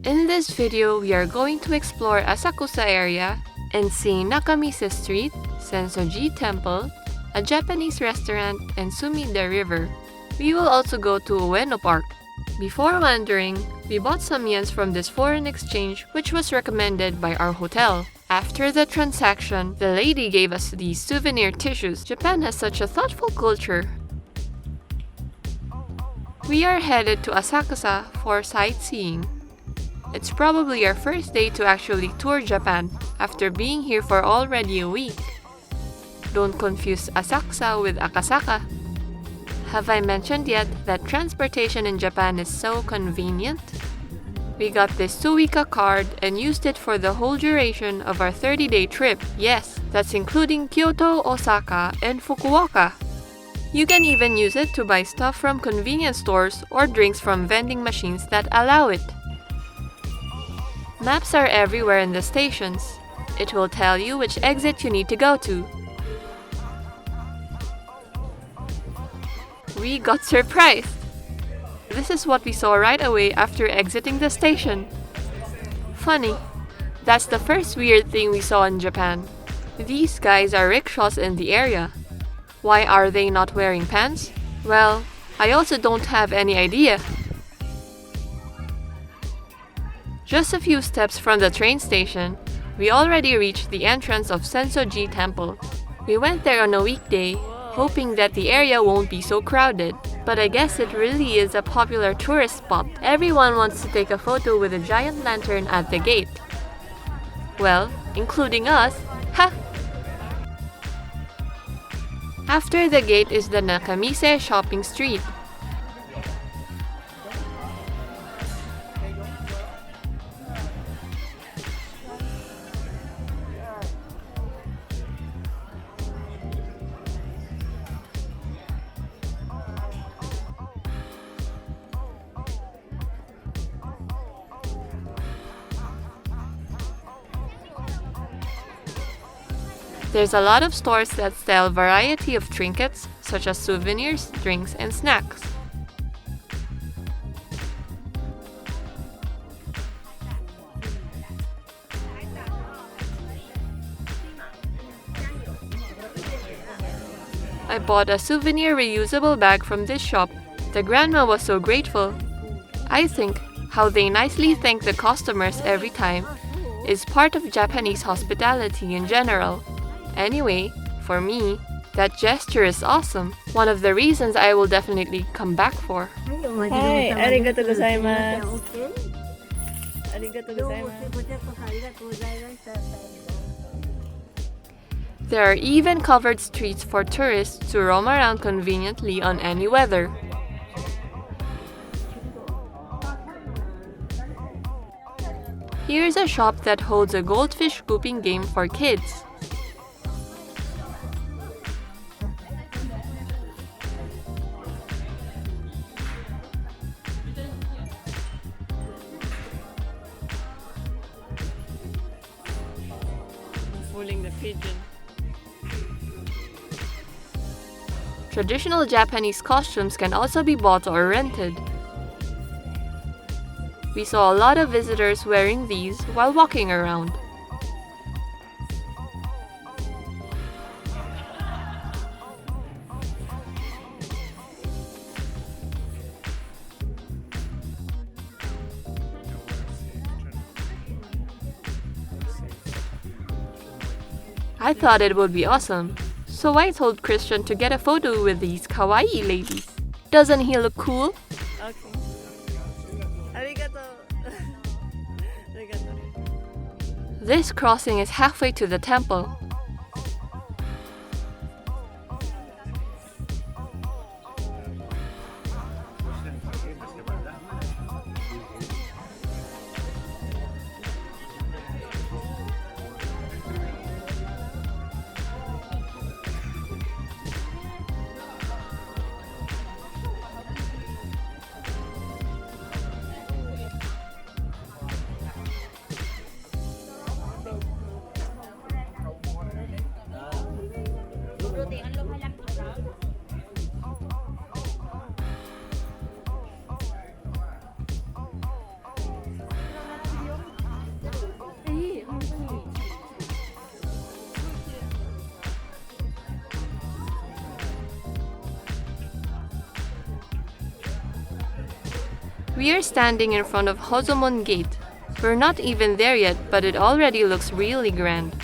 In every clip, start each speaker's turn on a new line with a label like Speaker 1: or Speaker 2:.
Speaker 1: In this video, we are going to explore Asakusa area and see Nakamise Street, Sensoji Temple, a Japanese restaurant, and Sumida River. We will also go to Ueno Park. Before wandering, we bought some yens from this foreign exchange which was recommended by our hotel. After the transaction, the lady gave us these souvenir tissues. Japan has such a thoughtful culture. We are headed to Asakusa for sightseeing. It's probably our first day to actually tour Japan after being here for already a week. Don't confuse Asakusa with Akasaka. Have I mentioned yet that transportation in Japan is so convenient? We got this Suica card and used it for the whole duration of our 30-day trip. Yes, that's including Kyoto, Osaka, and Fukuoka. You can even use it to buy stuff from convenience stores or drinks from vending machines that allow it. Maps are everywhere in the stations. It will tell you which exit you need to go to. We got surprised! This is what we saw right away after exiting the station. Funny, that's the first weird thing we saw in Japan. These guys are rickshaws in the area. Why are they not wearing pants? Well, I also don't have any idea. Just a few steps from the train station, we already reached the entrance of Sensoji Temple. We went there on a weekday, hoping that the area won't be so crowded. But I guess it really is a popular tourist spot. Everyone wants to take a photo with a giant lantern at the gate. Well, including us. Ha! After the gate is the Nakamise shopping street. There's a lot of stores that sell a variety of trinkets, such as souvenirs, drinks, and snacks. I bought a souvenir reusable bag from this shop. The grandma was so grateful. I think how they nicely thank the customers every time is part of Japanese hospitality in general. Anyway, for me, that gesture is awesome. One of the reasons I will definitely come back for.
Speaker 2: Hi, arigatou gozaimasu. Arigatou gozaimasu.
Speaker 1: There are even covered streets for tourists to roam around conveniently on any weather. Here's a shop that holds a goldfish scooping game for kids. Fooling the pigeon. Traditional Japanese costumes can also be bought or rented. We saw a lot of visitors wearing these while walking around. I thought it would be awesome, so I told Christian to get a photo with these kawaii ladies. Doesn't he look cool?
Speaker 2: Okay. Arigatou. Arigatou.
Speaker 1: This crossing is halfway to the temple. We are standing in front of Hozomon Gate. We're not even there yet, but it already looks really grand.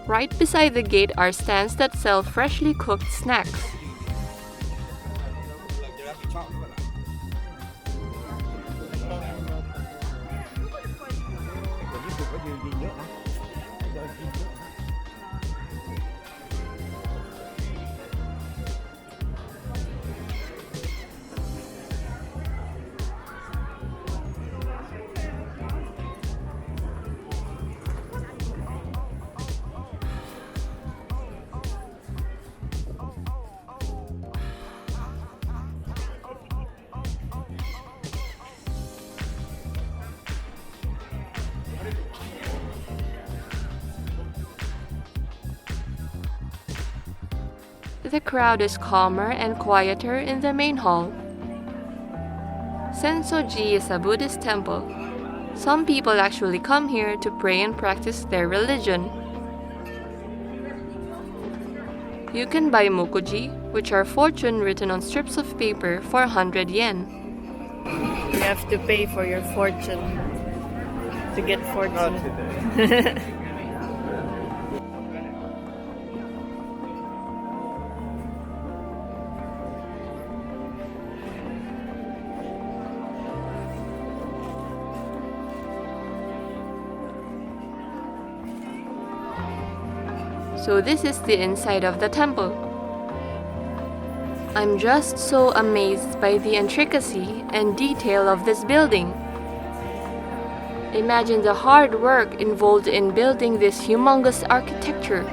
Speaker 1: Right beside the gate are stands that sell freshly cooked snacks. The crowd is calmer and quieter in the main hall. Sensoji is a Buddhist temple. Some people actually come here to pray and practice their religion. You can buy mokuji, which are fortune written on strips of paper, for 100 yen.
Speaker 2: You have to pay for your fortune to get fortune.
Speaker 3: Not today.
Speaker 1: So this is the inside of the temple. I'm just so amazed by the intricacy and detail of this building. Imagine the hard work involved in building this humongous architecture.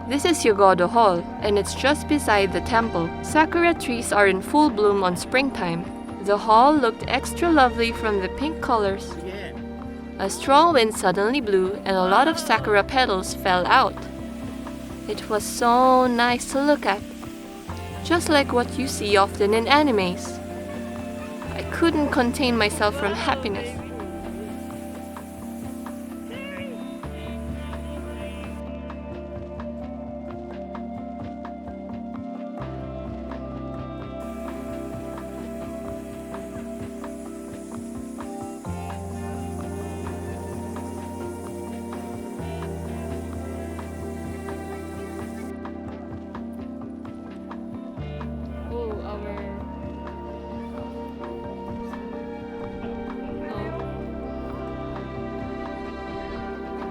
Speaker 1: This is Yogodo Hall, and it's just beside the temple. Sakura trees are in full bloom on springtime. The hall looked extra lovely from the pink colors. A strong wind suddenly blew, and a lot of sakura petals fell out. It was so nice to look at, just like what you see often in animes. I couldn't contain myself from happiness.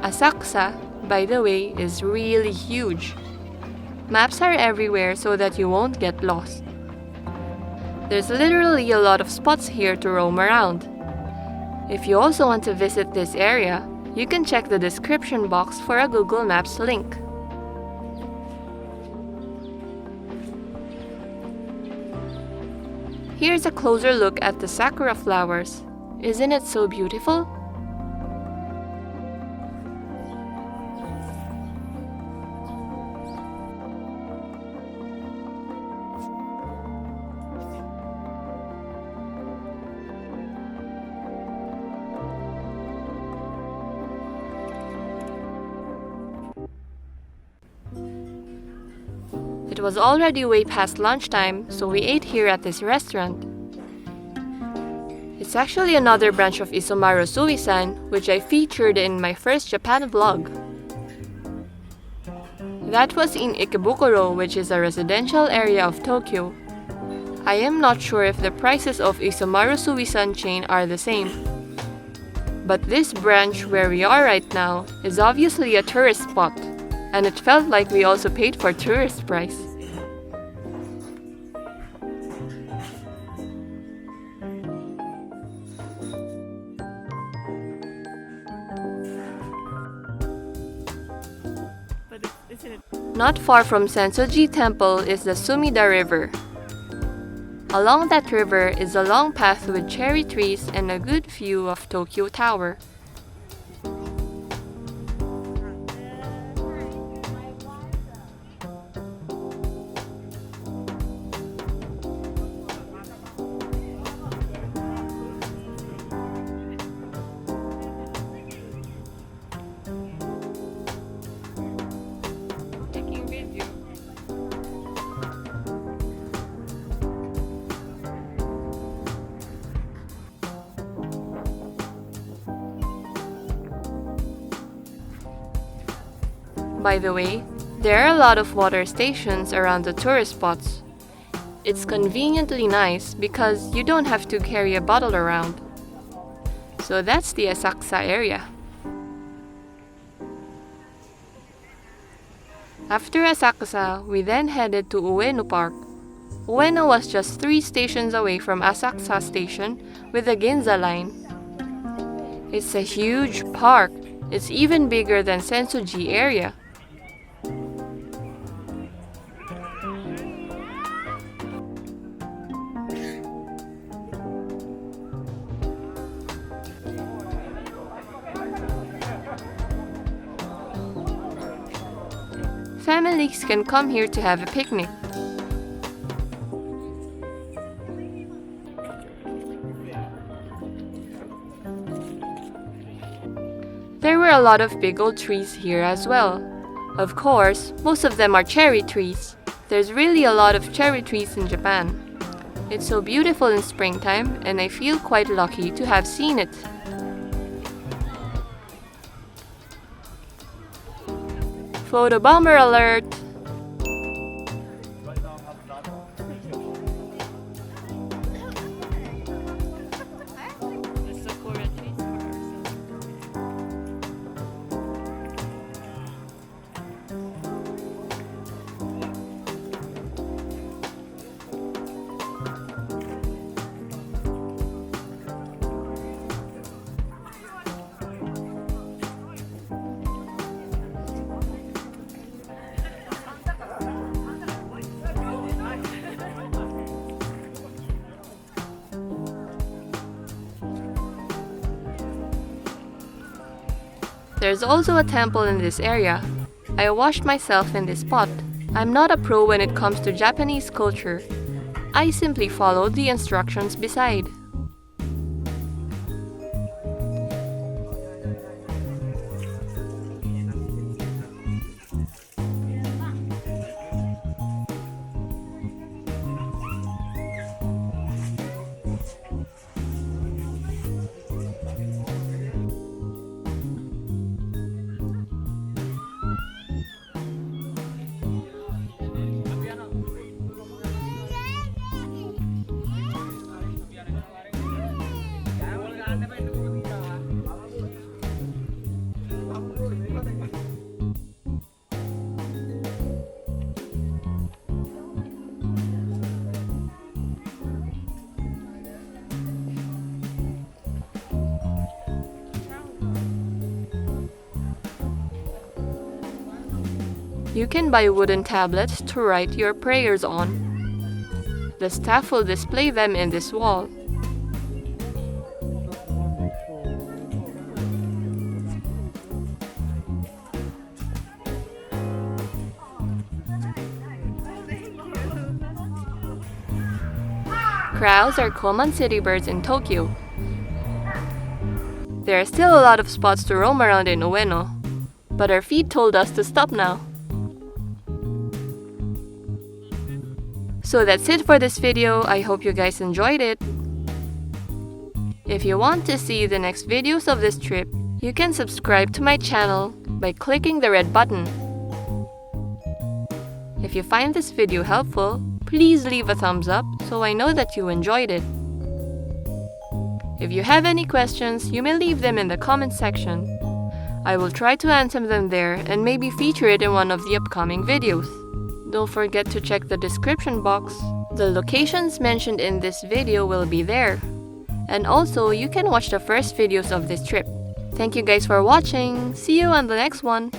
Speaker 1: Asakusa, by the way, is really huge. Maps are everywhere so that you won't get lost. There's literally a lot of spots here to roam around. If you also want to visit this area, you can check the description box for a Google Maps link. Here's a closer look at the sakura flowers. Isn't it so beautiful? It was already way past lunchtime, so we ate here at this restaurant. It's actually another branch of Isomaru Suisan, which I featured in my first Japan vlog. That was in Ikebukuro, which is a residential area of Tokyo. I am not sure if the prices of Isomaru Suisan chain are the same. But this branch where we are right now is obviously a tourist spot, and it felt like we also paid for tourist price. Not far from Sensoji Temple is the Sumida River. Along that river is a long path with cherry trees and a good view of Tokyo Tower. Taking video. By the way, there are a lot of water stations around the tourist spots. It's conveniently nice because you don't have to carry a bottle around. So that's the Asakusa area. After Asakusa, we then headed to Ueno Park. Ueno was just 3 stations away from Asakusa Station with the Ginza line. It's a huge park. It's even bigger than Sensoji area. Families can come here to have a picnic. There were a lot of big old trees here as well. Of course, most of them are cherry trees. There's really a lot of cherry trees in Japan. It's so beautiful in springtime, and I feel quite lucky to have seen it. Photo bomber alert! There's also a temple in this area. I washed myself in this spot. I'm not a pro when it comes to Japanese culture. I simply followed the instructions beside. You can buy wooden tablets to write your prayers on. The staff will display them in this wall. Crows are common city birds in Tokyo. There are still a lot of spots to roam around in Ueno, but our feet told us to stop now. So that's it for this video. I hope you guys enjoyed it. If you want to see the next videos of this trip, you can subscribe to my channel by clicking the red button. If you find this video helpful, please leave a thumbs up so I know that you enjoyed it. If you have any questions, you may leave them in the comment section. I will try to answer them there and maybe feature it in one of the upcoming videos. Don't forget to check the description box. The locations mentioned in this video will be there. And also, you can watch the first videos of this trip. Thank you guys for watching. See you on the next one.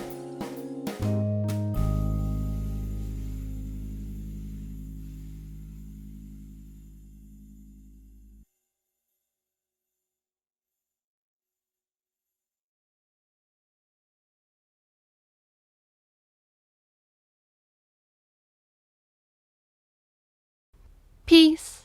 Speaker 1: Peace!